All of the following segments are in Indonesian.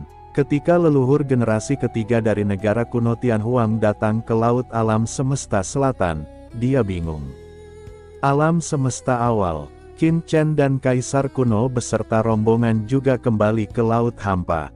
Zaman, ketika leluhur generasi ketiga dari negara kuno Tianhuang datang ke Laut Alam Semesta Selatan, dia bingung. Alam semesta awal, Qin Chen dan Kaisar kuno beserta rombongan juga kembali ke Laut Hampa.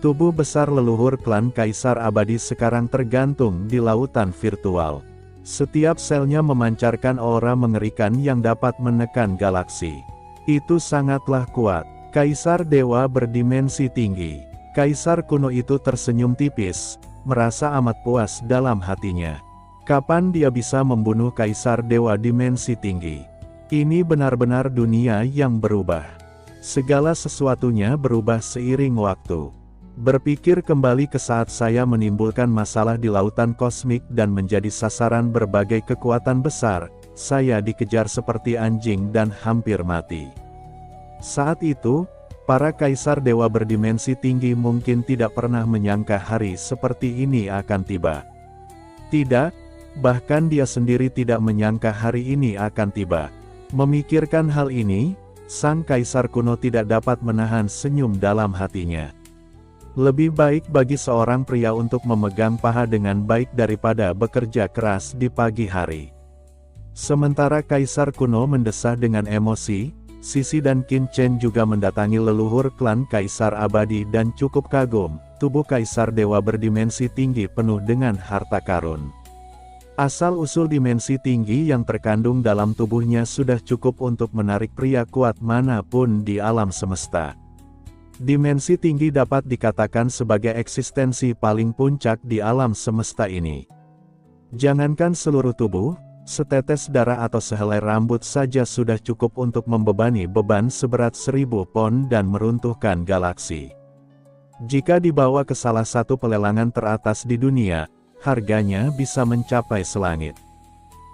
Tubuh besar leluhur klan Kaisar Abadi sekarang tergantung di lautan virtual. Setiap selnya memancarkan aura mengerikan yang dapat menekan galaksi. Itu sangatlah kuat. Kaisar Dewa berdimensi tinggi. Kaisar kuno itu tersenyum tipis, merasa amat puas dalam hatinya. Kapan dia bisa membunuh Kaisar Dewa dimensi tinggi? Ini benar-benar dunia yang berubah. Segala sesuatunya berubah seiring waktu. Berpikir kembali ke saat saya menimbulkan masalah di lautan kosmik dan menjadi sasaran berbagai kekuatan besar, saya dikejar seperti anjing dan hampir mati. Saat itu, para Kaisar Dewa berdimensi tinggi mungkin tidak pernah menyangka hari seperti ini akan tiba. Tidak. Bahkan dia sendiri tidak menyangka hari ini akan tiba. Memikirkan hal ini, sang Kaisar kuno tidak dapat menahan senyum dalam hatinya. Lebih baik bagi seorang pria untuk memegang paha dengan baik daripada bekerja keras di pagi hari. Sementara Kaisar kuno mendesah dengan emosi, Sisi dan Qin Chen juga mendatangi leluhur klan Kaisar Abadi dan cukup kagum, tubuh Kaisar Dewa berdimensi tinggi penuh dengan harta karun. Asal-usul dimensi tinggi yang terkandung dalam tubuhnya sudah cukup untuk menarik pria kuat manapun di alam semesta. Dimensi tinggi dapat dikatakan sebagai eksistensi paling puncak di alam semesta ini. Jangankan seluruh tubuh, setetes darah atau sehelai rambut saja sudah cukup untuk membebani beban seberat 1000 pon dan meruntuhkan galaksi. Jika dibawa ke salah satu pelelangan teratas di dunia, harganya bisa mencapai selangit.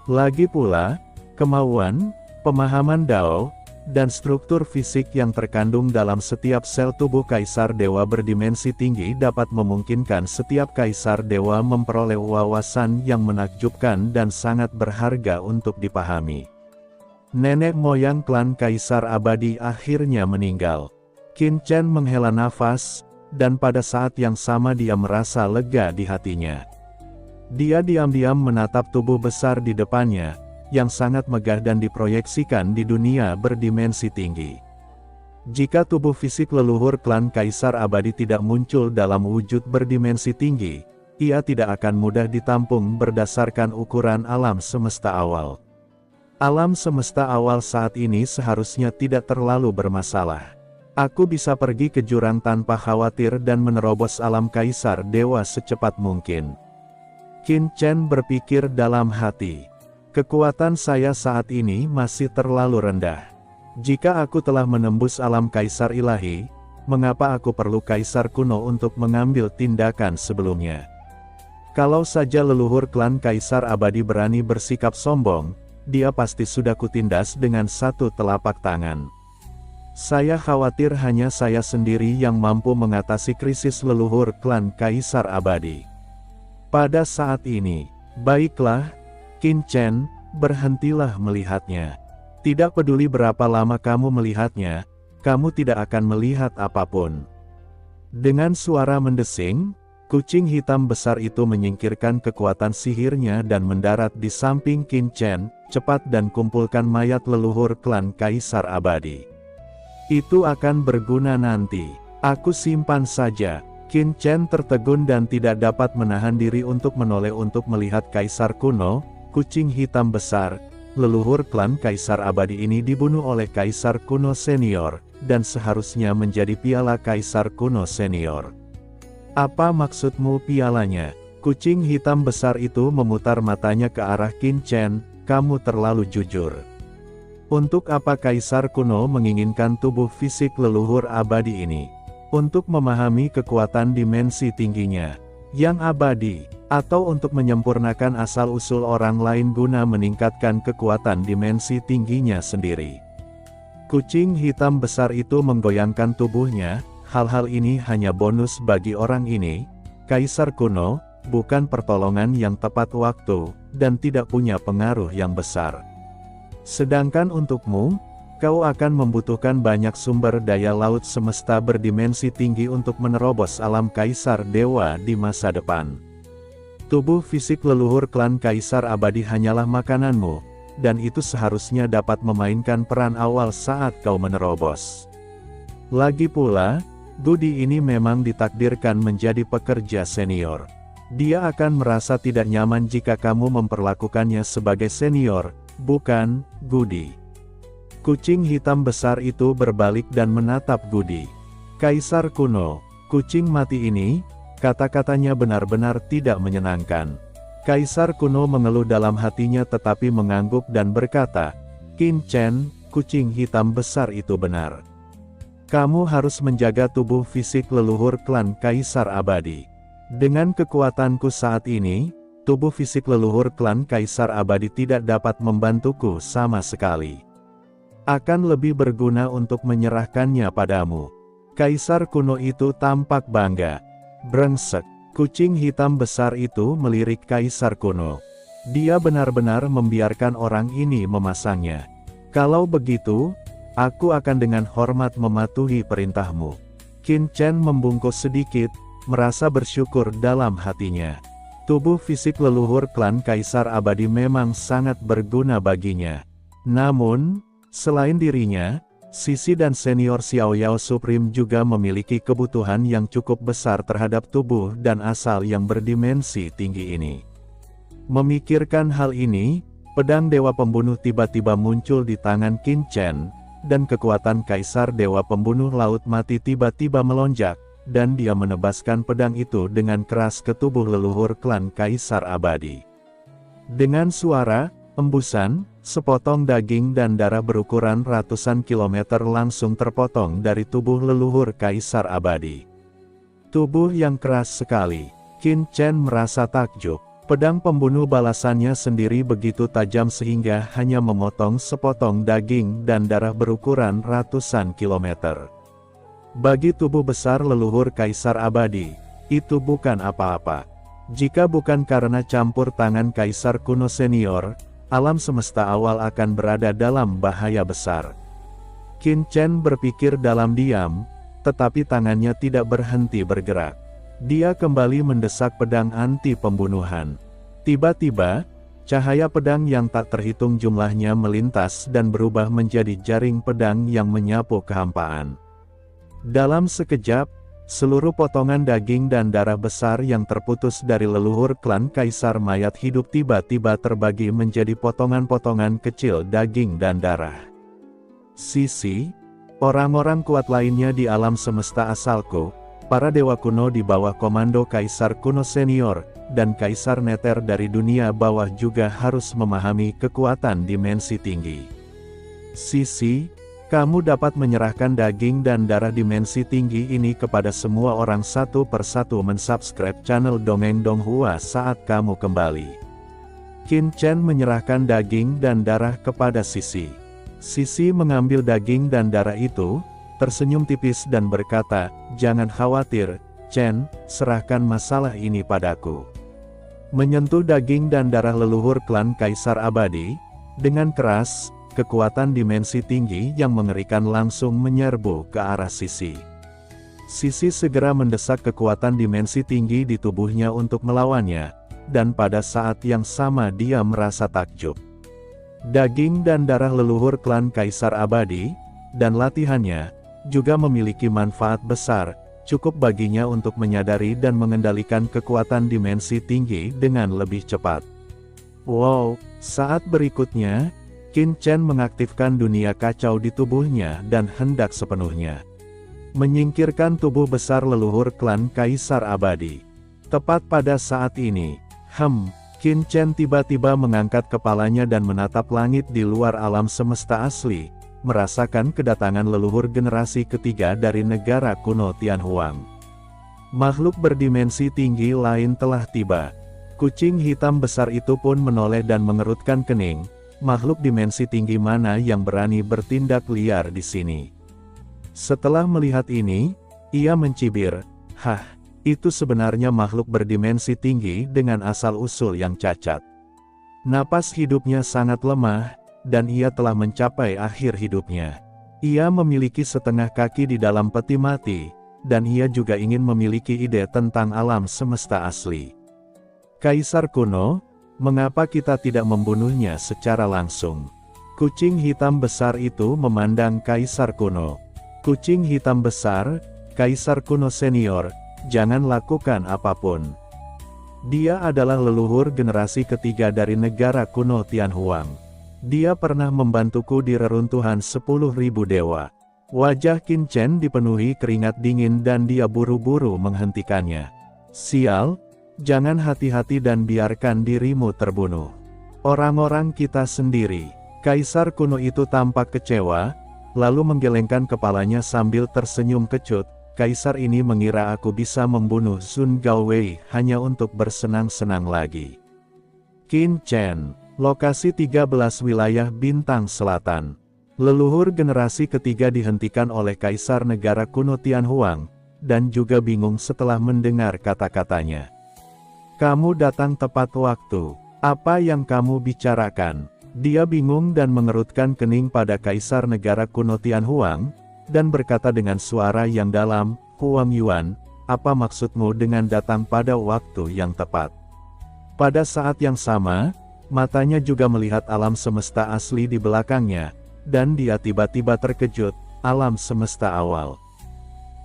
Lagi pula, kemauan, pemahaman Dao, dan struktur fisik yang terkandung dalam setiap sel tubuh Kaisar Dewa berdimensi tinggi dapat memungkinkan setiap Kaisar Dewa memperoleh wawasan yang menakjubkan dan sangat berharga untuk dipahami. Nenek moyang klan Kaisar Abadi akhirnya meninggal. Qin Chen menghela nafas, dan pada saat yang sama dia merasa lega di hatinya. Dia diam-diam menatap tubuh besar di depannya, yang sangat megah dan diproyeksikan di dunia berdimensi tinggi. Jika tubuh fisik leluhur klan Kaisar Abadi tidak muncul dalam wujud berdimensi tinggi, ia tidak akan mudah ditampung berdasarkan ukuran alam semesta awal. Alam semesta awal saat ini seharusnya tidak terlalu bermasalah. Aku bisa pergi ke jurang tanpa khawatir dan menerobos alam Kaisar Dewa secepat mungkin. Qin Chen berpikir dalam hati. Kekuatan saya saat ini masih terlalu rendah. Jika aku telah menembus alam Kaisar Ilahi, mengapa aku perlu Kaisar kuno untuk mengambil tindakan sebelumnya? Kalau saja leluhur klan Kaisar Abadi berani bersikap sombong, dia pasti sudah kutindas dengan satu telapak tangan. Saya khawatir hanya saya sendiri yang mampu mengatasi krisis leluhur klan Kaisar Abadi. Pada saat ini, baiklah, Qin Chen, berhentilah melihatnya. Tidak peduli berapa lama kamu melihatnya, kamu tidak akan melihat apapun. Dengan suara mendesing, kucing hitam besar itu menyingkirkan kekuatan sihirnya dan mendarat di samping Qin Chen. Cepat dan kumpulkan mayat leluhur klan Kaisar Abadi. Itu akan berguna nanti. Aku simpan saja. Qin Chen tertegun dan tidak dapat menahan diri untuk menoleh untuk melihat Kaisar kuno. Kucing hitam besar, leluhur klan Kaisar Abadi ini dibunuh oleh Kaisar kuno senior, dan seharusnya menjadi piala Kaisar kuno senior. Apa maksudmu pialanya? Kucing hitam besar itu memutar matanya ke arah Qin Chen. Kamu terlalu jujur. Untuk apa Kaisar kuno menginginkan tubuh fisik leluhur abadi ini? Untuk memahami kekuatan dimensi tingginya yang abadi, atau untuk menyempurnakan asal-usul orang lain guna meningkatkan kekuatan dimensi tingginya sendiri. Kucing hitam besar itu menggoyangkan tubuhnya. Hal-hal ini hanya bonus bagi orang ini. Kaisar kuno, bukan pertolongan yang tepat waktu, dan tidak punya pengaruh yang besar. Sedangkan untukmu, Kau akan membutuhkan banyak sumber daya laut semesta berdimensi tinggi untuk menerobos alam kaisar dewa di masa depan. Tubuh fisik leluhur klan kaisar abadi hanyalah makananmu, dan itu seharusnya dapat memainkan peran awal saat kau menerobos. Lagi pula, Goody ini memang ditakdirkan menjadi pekerja senior. Dia akan merasa tidak nyaman jika kamu memperlakukannya sebagai senior, bukan, Goody. Kucing hitam besar itu berbalik dan menatap Goody. Kaisar kuno, kucing mati ini, kata-katanya benar-benar tidak menyenangkan. Kaisar kuno mengeluh dalam hatinya tetapi mengangguk dan berkata, Qin Chen, kucing hitam besar itu benar. Kamu harus menjaga tubuh fisik leluhur klan kaisar abadi. Dengan kekuatanku saat ini, tubuh fisik leluhur klan kaisar abadi tidak dapat membantuku sama sekali. Akan lebih berguna untuk menyerahkannya padamu. Kaisar kuno itu tampak bangga. Brengsek, kucing hitam besar itu melirik kaisar kuno. Dia benar-benar membiarkan orang ini memasangnya. Kalau begitu, aku akan dengan hormat mematuhi perintahmu. Qin Chen membungkuk sedikit, merasa bersyukur dalam hatinya. Tubuh fisik leluhur klan kaisar abadi memang sangat berguna baginya. Namun, selain dirinya, Sisi dan senior Xiao Yao Supreme juga memiliki kebutuhan yang cukup besar terhadap tubuh dan asal yang berdimensi tinggi ini. Memikirkan hal ini, pedang Dewa Pembunuh tiba-tiba muncul di tangan Qin Chen, dan kekuatan Kaisar Dewa Pembunuh Laut Mati tiba-tiba melonjak, dan dia menebaskan pedang itu dengan keras ke tubuh leluhur klan Kaisar Abadi. Dengan suara embusan, sepotong daging dan darah berukuran ratusan kilometer langsung terpotong dari tubuh leluhur Kaisar Abadi. Tubuh yang keras sekali. Qin Chen merasa takjub. Pedang pembunuh balasannya sendiri begitu tajam sehingga hanya memotong sepotong daging dan darah berukuran ratusan kilometer. Bagi tubuh besar leluhur Kaisar Abadi, itu bukan apa-apa. Jika bukan karena campur tangan Kaisar kuno senior, alam semesta awal akan berada dalam bahaya besar. Qin Chen berpikir dalam diam, tetapi tangannya tidak berhenti bergerak. Dia kembali mendesak pedang anti pembunuhan. Tiba-tiba, cahaya pedang yang tak terhitung jumlahnya melintas dan berubah menjadi jaring pedang yang menyapu kehampaan. Dalam sekejap, seluruh potongan daging dan darah besar yang terputus dari leluhur klan Kaisar Mayat Hidup tiba-tiba terbagi menjadi potongan-potongan kecil daging dan darah. Sisi, orang-orang kuat lainnya di alam semesta asalku, para dewa kuno di bawah komando Kaisar kuno senior, dan Kaisar Neter dari dunia bawah juga harus memahami kekuatan dimensi tinggi. Sisi, kamu dapat menyerahkan daging dan darah dimensi tinggi ini kepada semua orang satu persatu. Mensubscribe channel Dongeng Donghua saat kamu kembali. Qin Chen menyerahkan daging dan darah kepada Sisi. Sisi mengambil daging dan darah itu, tersenyum tipis dan berkata, "Jangan khawatir, Chen, serahkan masalah ini padaku." Menyentuh daging dan darah leluhur klan Kaisar Abadi, dengan keras, kekuatan dimensi tinggi yang mengerikan langsung menyerbu ke arah Sisi. Sisi segera mendesak kekuatan dimensi tinggi di tubuhnya untuk melawannya, dan pada saat yang sama dia merasa takjub. Daging dan darah leluhur klan Kaisar Abadi, dan latihannya, juga memiliki manfaat besar, cukup baginya untuk menyadari dan mengendalikan kekuatan dimensi tinggi dengan lebih cepat. Wow, saat berikutnya, Qin Chen mengaktifkan dunia kacau di tubuhnya dan hendak sepenuhnya menyingkirkan tubuh besar leluhur klan Kaisar Abadi. Tepat pada saat ini, Qin Chen tiba-tiba mengangkat kepalanya dan menatap langit di luar alam semesta asli, merasakan kedatangan leluhur generasi ketiga dari negara kuno Tianhuang. Makhluk berdimensi tinggi lain telah tiba. Kucing hitam besar itu pun menoleh dan mengerutkan kening. Makhluk dimensi tinggi mana yang berani bertindak liar di sini? Setelah melihat ini, ia mencibir, "Hah, itu sebenarnya makhluk berdimensi tinggi dengan asal-usul yang cacat. Napas hidupnya sangat lemah, dan ia telah mencapai akhir hidupnya. Ia memiliki setengah kaki di dalam peti mati, dan ia juga ingin memiliki ide tentang alam semesta asli. Kaisar kuno, mengapa kita tidak membunuhnya secara langsung? Kucing hitam besar itu memandang Kaisar kuno. Kucing hitam besar, Kaisar kuno senior, jangan lakukan apapun. Dia adalah leluhur generasi ketiga dari negara kuno Tianhuang. Dia pernah membantuku di reruntuhan 10.000 dewa. Wajah Qin Chen dipenuhi keringat dingin dan dia buru-buru menghentikannya. Sial, jangan hati-hati dan biarkan dirimu terbunuh. Orang-orang kita sendiri. Kaisar kuno itu tampak kecewa, lalu menggelengkan kepalanya sambil tersenyum kecut. Kaisar ini mengira aku bisa membunuh Sun Gaowei hanya untuk bersenang-senang lagi. Qin Chen, lokasi 13 wilayah bintang selatan. Leluhur generasi ketiga dihentikan oleh Kaisar negara kuno Tianhuang, dan juga bingung setelah mendengar kata-katanya. Kamu datang tepat waktu. Apa yang kamu bicarakan? Dia bingung dan mengerutkan kening pada Kaisar negara kuno Tianhuang, dan berkata dengan suara yang dalam, Huang Yuan, apa maksudmu dengan datang pada waktu yang tepat? Pada saat yang sama, matanya juga melihat alam semesta asli di belakangnya, dan dia tiba-tiba terkejut, alam semesta awal.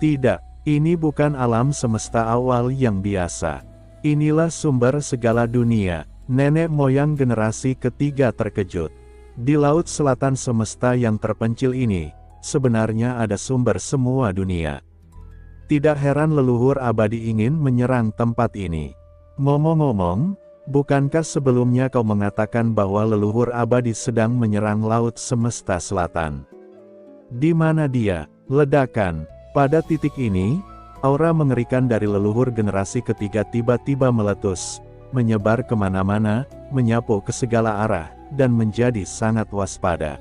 Tidak, ini bukan alam semesta awal yang biasa. Inilah sumber segala dunia. Nenek moyang generasi ketiga terkejut. Di laut selatan semesta yang terpencil ini, sebenarnya ada sumber semua dunia. Tidak heran leluhur abadi ingin menyerang tempat ini. Ngomong-ngomong, bukankah sebelumnya kau mengatakan bahwa leluhur abadi sedang menyerang laut semesta selatan? Di mana dia? Ledakan. Pada titik ini, aura mengerikan dari leluhur generasi ketiga tiba-tiba meletus, menyebar kemana-mana, menyapu ke segala arah, dan menjadi sangat waspada.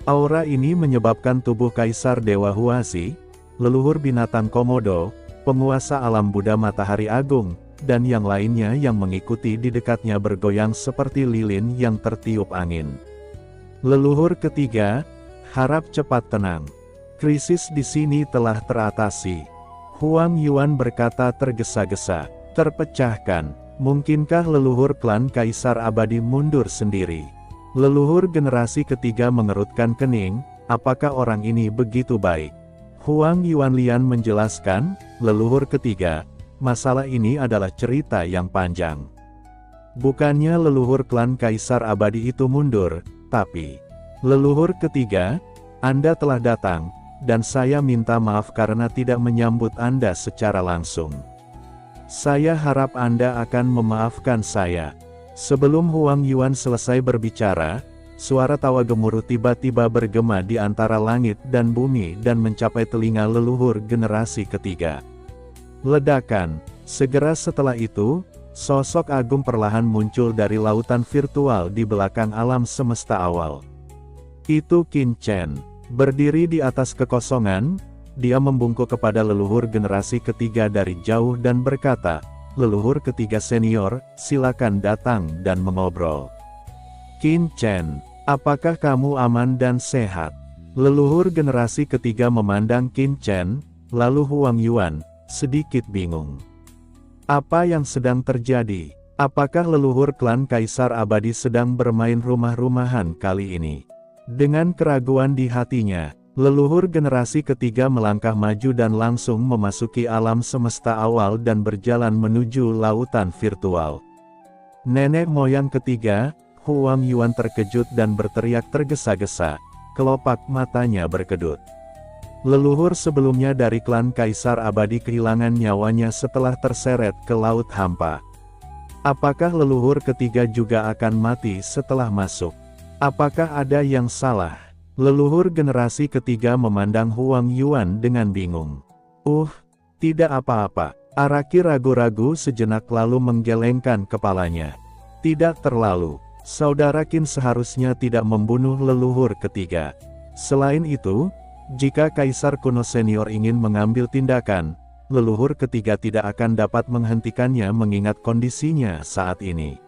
Aura ini menyebabkan tubuh Kaisar Dewa Huasi, leluhur binatang Komodo, penguasa alam Buddha Matahari Agung, dan yang lainnya yang mengikuti di dekatnya bergoyang seperti lilin yang tertiup angin. Leluhur ketiga, harap cepat tenang. Krisis di sini telah teratasi. Huang Yuan berkata tergesa-gesa, terpecahkan. Mungkinkah leluhur klan Kaisar Abadi mundur sendiri? Leluhur generasi ketiga mengerutkan kening, apakah orang ini begitu baik? Huang Yuanlian menjelaskan, leluhur ketiga, masalah ini adalah cerita yang panjang. Bukannya leluhur klan Kaisar Abadi itu mundur, tapi leluhur ketiga, Anda telah datang, dan saya minta maaf karena tidak menyambut Anda secara langsung. Saya harap Anda akan memaafkan saya. Sebelum Huang Yuan selesai berbicara, suara tawa gemuruh tiba-tiba bergema di antara langit dan bumi dan mencapai telinga leluhur generasi ketiga. Ledakan. Segera setelah itu, sosok agung perlahan muncul dari lautan virtual di belakang alam semesta awal. Itu Qin Chen. Berdiri di atas kekosongan, dia membungkuk kepada leluhur generasi ketiga dari jauh dan berkata, leluhur ketiga senior, silakan datang dan mengobrol. Qin Chen, apakah kamu aman dan sehat? Leluhur generasi ketiga memandang Qin Chen, lalu Huang Yuan, sedikit bingung. Apa yang sedang terjadi? Apakah leluhur klan Kaisar Abadi sedang bermain rumah-rumahan kali ini? Dengan keraguan di hatinya, leluhur generasi ketiga melangkah maju dan langsung memasuki alam semesta awal dan berjalan menuju lautan virtual. Nenek moyang ketiga, Huang Yuan terkejut dan berteriak tergesa-gesa, kelopak matanya berkedut. Leluhur sebelumnya dari klan Kaisar Abadi kehilangan nyawanya setelah terseret ke laut hampa. Apakah leluhur ketiga juga akan mati setelah masuk? Apakah ada yang salah? Leluhur generasi ketiga memandang Huang Yuan dengan bingung. Tidak apa-apa. Araki ragu-ragu sejenak lalu menggelengkan kepalanya. Tidak terlalu. Saudara Qin seharusnya tidak membunuh leluhur ketiga. Selain itu, jika Kaisar kuno senior ingin mengambil tindakan, leluhur ketiga tidak akan dapat menghentikannya mengingat kondisinya saat ini.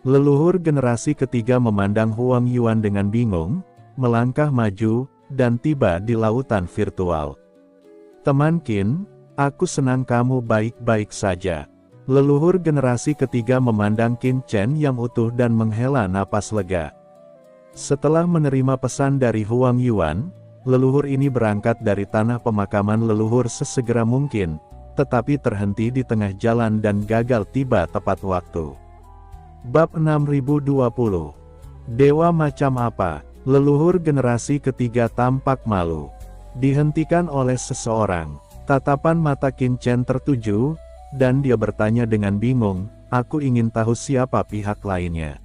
Leluhur generasi ketiga memandang Huang Yuan dengan bingung, melangkah maju, dan tiba di lautan virtual. Teman Qin, aku senang kamu baik-baik saja. Leluhur generasi ketiga memandang Qin Chen yang utuh dan menghela napas lega. Setelah menerima pesan dari Huang Yuan, leluhur ini berangkat dari tanah pemakaman leluhur sesegera mungkin, tetapi terhenti di tengah jalan dan gagal tiba tepat waktu. Bab 6020. Dewa macam apa? Leluhur generasi ketiga tampak malu. Dihentikan oleh seseorang. Tatapan mata Qin Chen tertuju, dan dia bertanya dengan bingung, aku ingin tahu siapa pihak lainnya.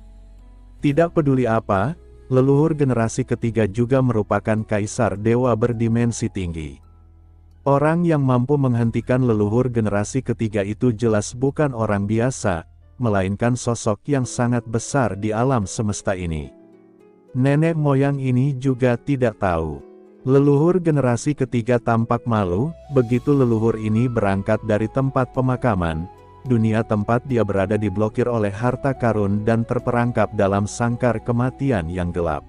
Tidak peduli apa, leluhur generasi ketiga juga merupakan kaisar dewa berdimensi tinggi. Orang yang mampu menghentikan leluhur generasi ketiga itu jelas bukan orang biasa, melainkan sosok yang sangat besar di alam semesta ini. Nenek moyang ini juga tidak tahu. Leluhur generasi ketiga tampak malu, begitu leluhur ini berangkat dari tempat pemakaman. Dunia tempat dia berada diblokir oleh harta karun dan terperangkap dalam sangkar kematian yang gelap.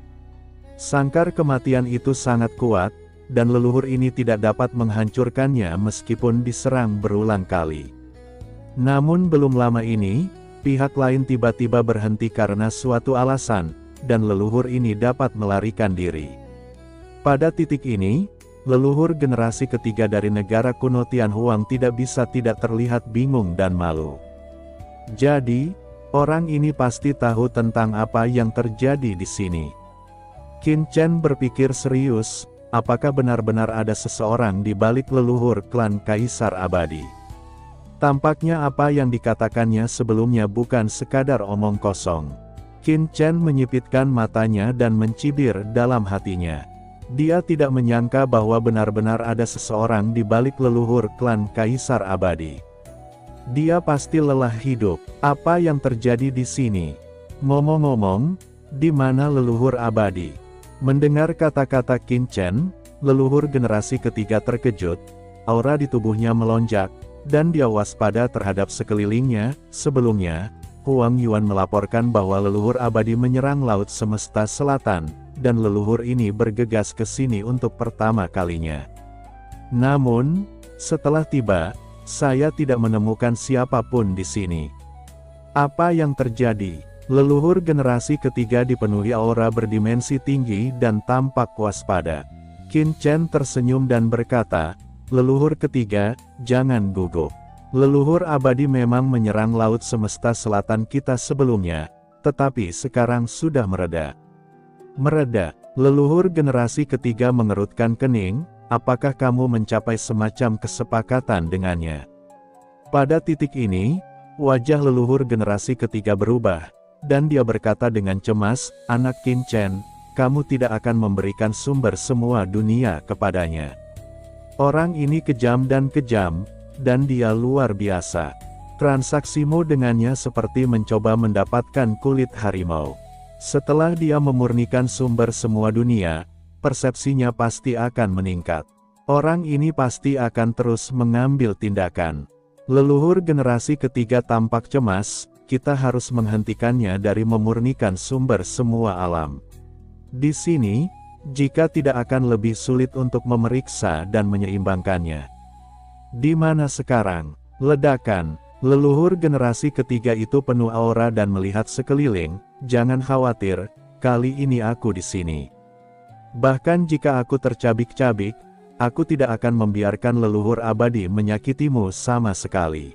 Sangkar kematian itu sangat kuat, dan leluhur ini tidak dapat menghancurkannya meskipun diserang berulang kali. Namun belum lama ini, pihak lain tiba-tiba berhenti karena suatu alasan, dan leluhur ini dapat melarikan diri. Pada titik ini, leluhur generasi ketiga dari negara kuno Tianhuang tidak bisa tidak terlihat bingung dan malu. Jadi, orang ini pasti tahu tentang apa yang terjadi di sini. Qin Chen berpikir serius, apakah benar-benar ada seseorang di balik leluhur klan Kaisar Abadi? Tampaknya apa yang dikatakannya sebelumnya bukan sekadar omong kosong. Qin Chen menyipitkan matanya dan mencibir dalam hatinya. Dia tidak menyangka bahwa benar-benar ada seseorang di balik leluhur klan Kaisar Abadi. Dia pasti lelah hidup. Apa yang terjadi di sini? Ngomong-ngomong, di mana leluhur abadi? Mendengar kata-kata Qin Chen, leluhur generasi ketiga terkejut, aura di tubuhnya melonjak, dan dia waspada terhadap sekelilingnya. Sebelumnya, Huang Yuan melaporkan bahwa leluhur abadi menyerang Laut Semesta Selatan, dan leluhur ini bergegas ke sini untuk pertama kalinya. Namun, setelah tiba, saya tidak menemukan siapapun di sini. Apa yang terjadi? Leluhur generasi ketiga dipenuhi aura berdimensi tinggi dan tampak waspada. Qin Chen tersenyum dan berkata, leluhur ketiga, jangan gugup. Leluhur abadi memang menyerang Laut Semesta Selatan kita sebelumnya, tetapi sekarang sudah mereda. Mereda. Leluhur generasi ketiga mengerutkan kening, apakah kamu mencapai semacam kesepakatan dengannya? Pada titik ini, wajah leluhur generasi ketiga berubah, dan dia berkata dengan cemas, anak Qin Chen, kamu tidak akan memberikan sumber semua dunia kepadanya. Orang ini kejam, dan dia luar biasa. Transaksimu dengannya seperti mencoba mendapatkan kulit harimau. Setelah dia memurnikan sumber semua dunia, persepsinya pasti akan meningkat. Orang ini pasti akan terus mengambil tindakan. Leluhur generasi ketiga tampak cemas, kita harus menghentikannya dari memurnikan sumber semua alam. Di sini, jika tidak akan lebih sulit untuk memeriksa dan menyeimbangkannya. Di mana sekarang? Ledakan. Leluhur generasi ketiga itu penuh aura dan melihat sekeliling. Jangan khawatir, kali ini aku di sini. Bahkan jika aku tercabik-cabik, aku tidak akan membiarkan leluhur abadi menyakitimu sama sekali.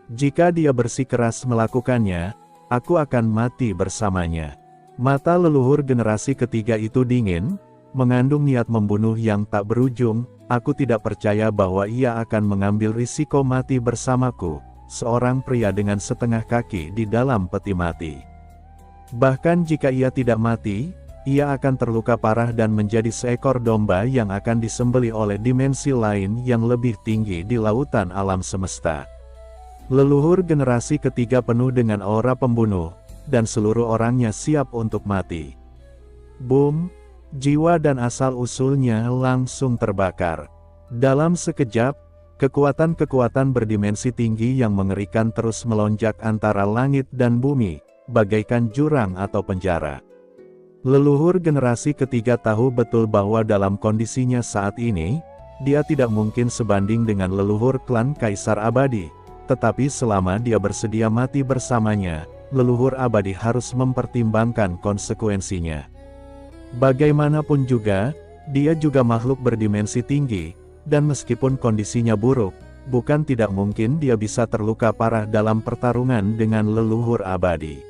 Jika dia bersikeras melakukannya, aku akan mati bersamanya. Mata leluhur generasi ketiga itu dingin, mengandung niat membunuh yang tak berujung. Aku tidak percaya bahwa ia akan mengambil risiko mati bersamaku, seorang pria dengan setengah kaki di dalam peti mati. Bahkan jika ia tidak mati, ia akan terluka parah dan menjadi seekor domba yang akan disembelih oleh dimensi lain yang lebih tinggi di lautan alam semesta. Leluhur generasi ketiga penuh dengan aura pembunuh, dan seluruh orangnya siap untuk mati. Boom! Jiwa dan asal-usulnya langsung terbakar. Dalam sekejap, kekuatan-kekuatan berdimensi tinggi yang mengerikan terus melonjak antara langit dan bumi, bagaikan jurang atau penjara. Leluhur generasi ketiga tahu betul bahwa dalam kondisinya saat ini, dia tidak mungkin sebanding dengan leluhur klan Kaisar Abadi, tetapi selama dia bersedia mati bersamanya, leluhur abadi harus mempertimbangkan konsekuensinya. Bagaimanapun juga, dia juga makhluk berdimensi tinggi, dan meskipun kondisinya buruk, bukan tidak mungkin dia bisa terluka parah dalam pertarungan dengan leluhur abadi.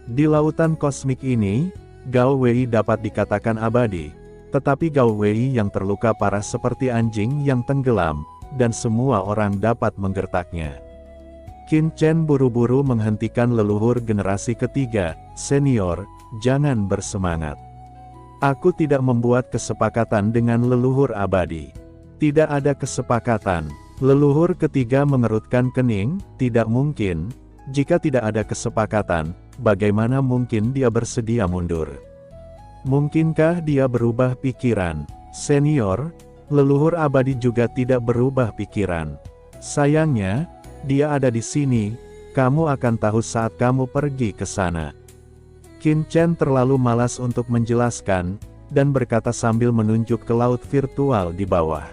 Di lautan kosmik ini, Gao Wei dapat dikatakan abadi, tetapi Gao Wei yang terluka parah seperti anjing yang tenggelam, dan semua orang dapat menggertaknya. Qin Chen buru-buru menghentikan leluhur generasi ketiga, senior, jangan bersemangat. Aku tidak membuat kesepakatan dengan leluhur abadi. Tidak ada kesepakatan. Leluhur ketiga mengerutkan kening, tidak mungkin. Jika tidak ada kesepakatan, bagaimana mungkin dia bersedia mundur? Mungkinkah dia berubah pikiran? Senior, leluhur abadi juga tidak berubah pikiran. Sayangnya, dia ada di sini, kamu akan tahu saat kamu pergi ke sana. Qin Chen terlalu malas untuk menjelaskan, dan berkata sambil menunjuk ke laut virtual di bawah.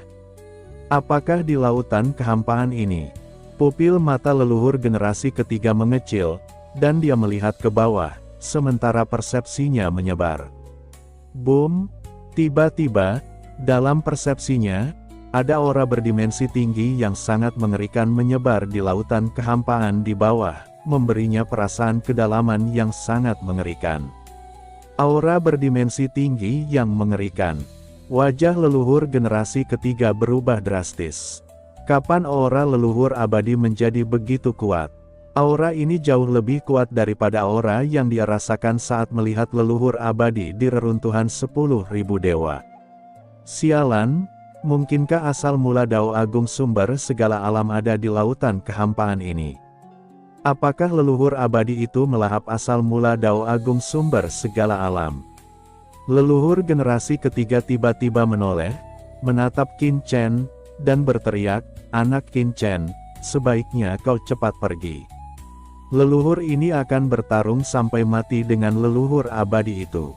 Apakah di lautan kehampaan ini? Pupil mata leluhur generasi ketiga mengecil, dan dia melihat ke bawah, sementara persepsinya menyebar. Boom! Tiba-tiba, dalam persepsinya, ada aura berdimensi tinggi yang sangat mengerikan menyebar di lautan kehampaan di bawah, memberinya perasaan kedalaman yang sangat mengerikan. Aura berdimensi tinggi yang mengerikan. Wajah leluhur generasi ketiga berubah drastis. Kapan aura leluhur abadi menjadi begitu kuat? Aura ini jauh lebih kuat daripada aura yang dia rasakan saat melihat leluhur abadi di reruntuhan 10.000 dewa. Sialan, mungkinkah asal mula Dao Agung sumber segala alam ada di lautan kehampaan ini? Apakah leluhur abadi itu melahap asal mula Dao Agung sumber segala alam? Leluhur generasi ketiga tiba-tiba menoleh, menatap Qin Chen, dan berteriak, "Anak Qin Chen, sebaiknya kau cepat pergi. Leluhur ini akan bertarung sampai mati dengan leluhur abadi itu."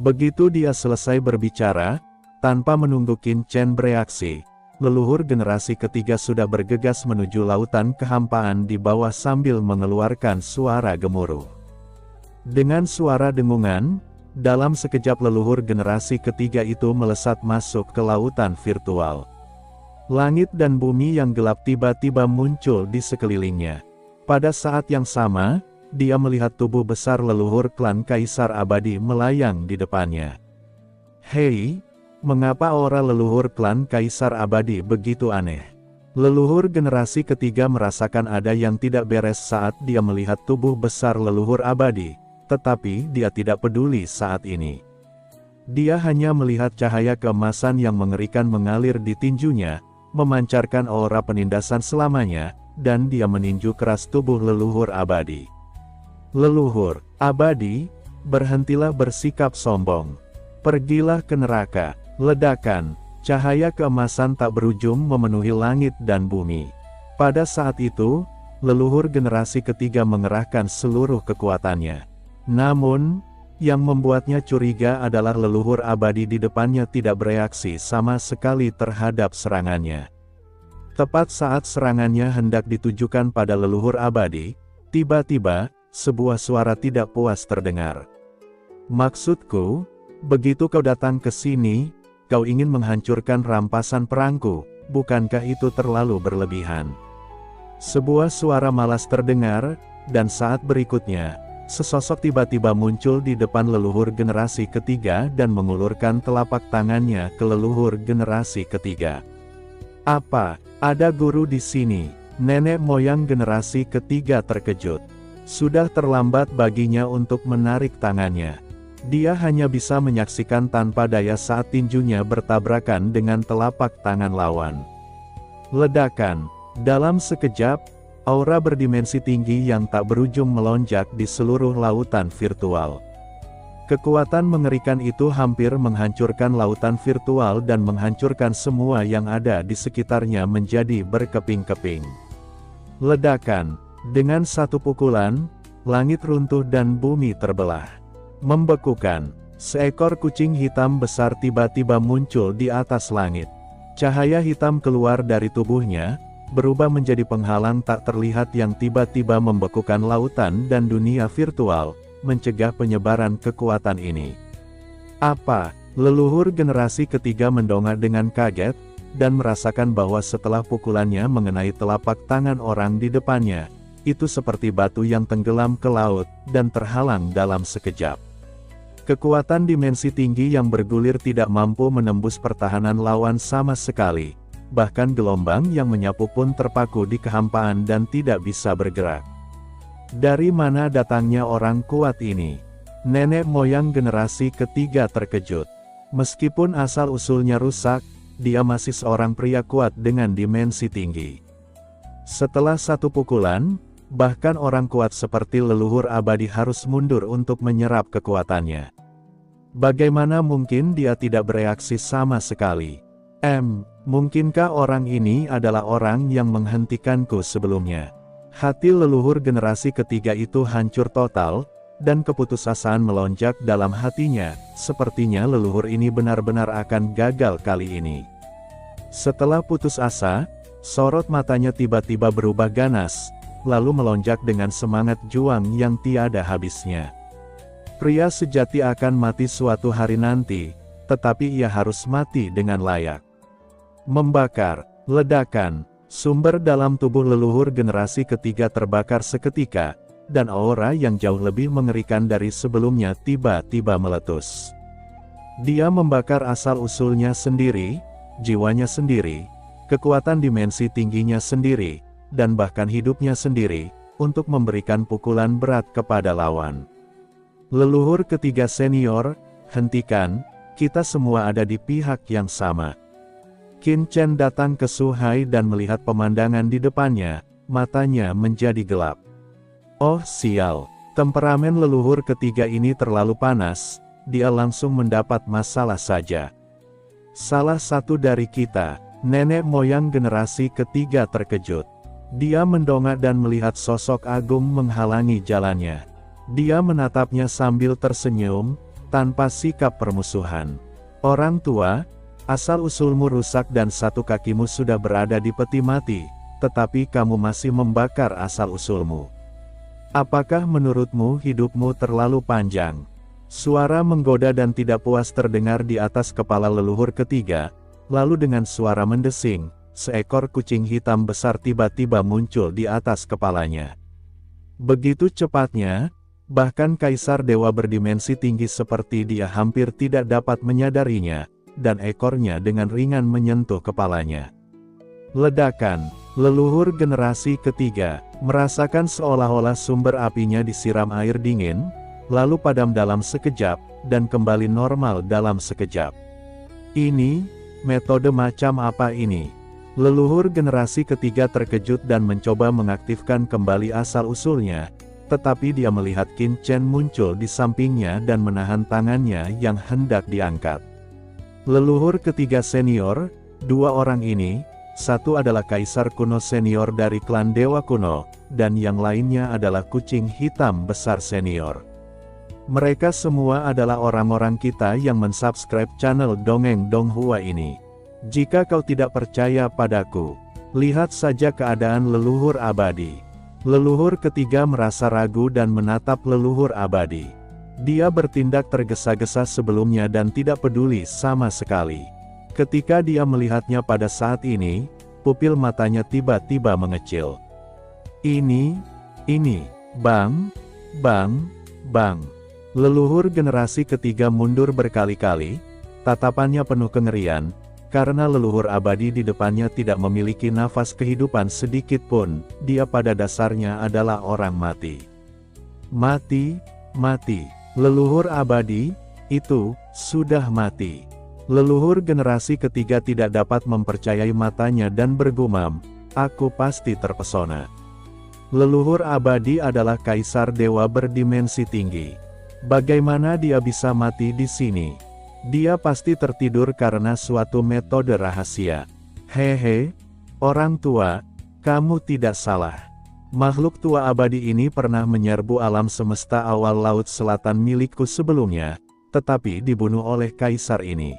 Begitu dia selesai berbicara, tanpa menunggu Qin Chen bereaksi, leluhur generasi ketiga sudah bergegas menuju lautan kehampaan di bawah sambil mengeluarkan suara gemuruh. Dengan suara dengungan, dalam sekejap leluhur generasi ketiga itu melesat masuk ke lautan virtual. Langit dan bumi yang gelap tiba-tiba muncul di sekelilingnya. Pada saat yang sama, dia melihat tubuh besar leluhur klan Kaisar Abadi melayang di depannya. Hei! Mengapa aura leluhur klan Kaisar Abadi begitu aneh? Leluhur generasi ketiga merasakan ada yang tidak beres saat dia melihat tubuh besar leluhur abadi, tetapi dia tidak peduli saat ini. Dia hanya melihat cahaya keemasan yang mengerikan mengalir di tinjunya, memancarkan aura penindasan selamanya, dan dia meninju keras tubuh leluhur abadi. Leluhur abadi, berhentilah bersikap sombong. Pergilah ke neraka. Ledakan, cahaya keemasan tak berujung memenuhi langit dan bumi. Pada saat itu, leluhur generasi ketiga mengerahkan seluruh kekuatannya. Namun, yang membuatnya curiga adalah leluhur abadi di depannya tidak bereaksi sama sekali terhadap serangannya. Tepat saat serangannya hendak ditujukan pada leluhur abadi, tiba-tiba, sebuah suara tidak puas terdengar. "Maksudku, begitu kau datang ke sini, kau ingin menghancurkan rampasan perangku, bukankah itu terlalu berlebihan?" Sebuah suara malas terdengar, dan saat berikutnya, sesosok tiba-tiba muncul di depan leluhur generasi ketiga dan mengulurkan telapak tangannya ke leluhur generasi ketiga. "Apa, ada guru di sini?" Nenek moyang generasi ketiga terkejut. Sudah terlambat baginya untuk menarik tangannya. Dia hanya bisa menyaksikan tanpa daya saat tinjunya bertabrakan dengan telapak tangan lawan. Ledakan. Dalam sekejap, aura berdimensi tinggi yang tak berujung melonjak di seluruh lautan virtual. Kekuatan mengerikan itu hampir menghancurkan lautan virtual dan menghancurkan semua yang ada di sekitarnya menjadi berkeping-keping. Ledakan. Dengan satu pukulan, langit runtuh dan bumi terbelah. Membekukan, seekor kucing hitam besar tiba-tiba muncul di atas langit. Cahaya hitam keluar dari tubuhnya, berubah menjadi penghalang tak terlihat yang tiba-tiba membekukan lautan dan dunia virtual, mencegah penyebaran kekuatan ini. Apa? Leluhur generasi ketiga mendongak dengan kaget, dan merasakan bahwa setelah pukulannya mengenai telapak tangan orang di depannya, itu seperti batu yang tenggelam ke laut, dan terhalang dalam sekejap. Kekuatan dimensi tinggi yang bergulir tidak mampu menembus pertahanan lawan sama sekali, bahkan gelombang yang menyapu pun terpaku di kehampaan dan tidak bisa bergerak. Dari mana datangnya orang kuat ini? Nenek moyang generasi ketiga terkejut. Meskipun asal-usulnya rusak, dia masih seorang pria kuat dengan dimensi tinggi. Setelah satu pukulan, bahkan orang kuat seperti leluhur abadi harus mundur untuk menyerap kekuatannya. Bagaimana mungkin dia tidak bereaksi sama sekali? Mungkinkah orang ini adalah orang yang menghentikanku sebelumnya? Hati leluhur generasi ketiga itu hancur total, dan keputusasaan melonjak dalam hatinya, sepertinya leluhur ini benar-benar akan gagal kali ini. Setelah putus asa, sorot matanya tiba-tiba berubah ganas, lalu melonjak dengan semangat juang yang tiada habisnya. Pria sejati akan mati suatu hari nanti, tetapi ia harus mati dengan layak. Membakar, ledakan, sumber dalam tubuh leluhur generasi ketiga terbakar seketika, dan aura yang jauh lebih mengerikan dari sebelumnya tiba-tiba meletus. Dia membakar asal-usulnya sendiri, jiwanya sendiri, kekuatan dimensi tingginya sendiri, dan bahkan hidupnya sendiri, untuk memberikan pukulan berat kepada lawan. Leluhur ketiga senior, hentikan, kita semua ada di pihak yang sama. Qin Chen datang ke Su Hai dan melihat pemandangan di depannya, matanya menjadi gelap. Oh sial, temperamen leluhur ketiga ini terlalu panas, dia langsung mendapat masalah saja. Salah satu dari kita, nenek moyang generasi ketiga terkejut. Dia mendongak dan melihat sosok agung menghalangi jalannya. Dia menatapnya sambil tersenyum, tanpa sikap permusuhan. Orang tua, asal-usulmu rusak dan satu kakimu sudah berada di peti mati, tetapi kamu masih membakar asal-usulmu. Apakah menurutmu hidupmu terlalu panjang? Suara menggoda dan tidak puas terdengar di atas kepala leluhur ketiga, lalu dengan suara mendesing, seekor kucing hitam besar tiba-tiba muncul di atas kepalanya. Begitu cepatnya, bahkan Kaisar Dewa berdimensi tinggi seperti dia hampir tidak dapat menyadarinya, dan ekornya dengan ringan menyentuh kepalanya. Ledakan, leluhur generasi ketiga, merasakan seolah-olah sumber apinya disiram air dingin, lalu padam dalam sekejap, dan kembali normal dalam sekejap. Ini, metode macam apa ini? Leluhur generasi ketiga terkejut dan mencoba mengaktifkan kembali asal-usulnya, tetapi dia melihat Qin Chen muncul di sampingnya dan menahan tangannya yang hendak diangkat. Leluhur ketiga senior, dua orang ini, satu adalah Kaisar kuno senior dari klan Dewa Kuno, dan yang lainnya adalah kucing hitam besar senior. Mereka semua adalah orang-orang kita yang mensubscribe channel Dongeng Donghua ini. Jika kau tidak percaya padaku, lihat saja keadaan leluhur abadi. Leluhur ketiga merasa ragu dan menatap leluhur abadi. Dia bertindak tergesa-gesa sebelumnya dan tidak peduli sama sekali. Ketika dia melihatnya pada saat ini, pupil matanya tiba-tiba mengecil. Ini, bang. Leluhur generasi ketiga mundur berkali-kali, tatapannya penuh kengerian, karena leluhur abadi di depannya tidak memiliki nafas kehidupan sedikit pun, dia pada dasarnya adalah orang mati. Mati. Leluhur abadi, itu, sudah mati. Leluhur generasi ketiga tidak dapat mempercayai matanya dan bergumam, aku pasti terpesona. Leluhur abadi adalah Kaisar Dewa berdimensi tinggi. Bagaimana dia bisa mati di sini? Dia pasti tertidur karena suatu metode rahasia. Hehe, orang tua, kamu tidak salah. Makhluk tua abadi ini pernah menyerbu alam semesta awal laut selatan milikku sebelumnya, tetapi dibunuh oleh kaisar ini.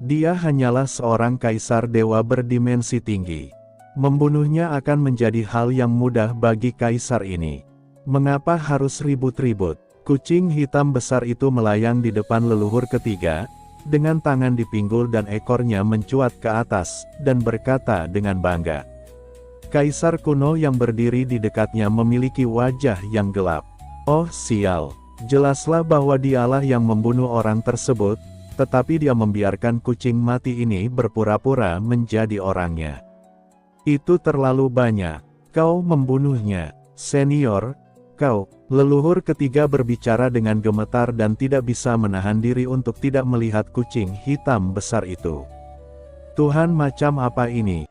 Dia hanyalah seorang kaisar dewa berdimensi tinggi. Membunuhnya akan menjadi hal yang mudah bagi kaisar ini. Mengapa harus ribut-ribut? Kucing hitam besar itu melayang di depan leluhur ketiga, dengan tangan di pinggul dan ekornya mencuat ke atas, dan berkata dengan bangga. Kaisar kuno yang berdiri di dekatnya memiliki wajah yang gelap. Oh sial, jelaslah bahwa dialah yang membunuh orang tersebut, tetapi dia membiarkan kucing mati ini berpura-pura menjadi orangnya. Itu terlalu banyak, kau membunuhnya, senior. Kau, leluhur ketiga berbicara dengan gemetar dan tidak bisa menahan diri untuk tidak melihat kucing hitam besar itu. Tuhan, macam apa ini?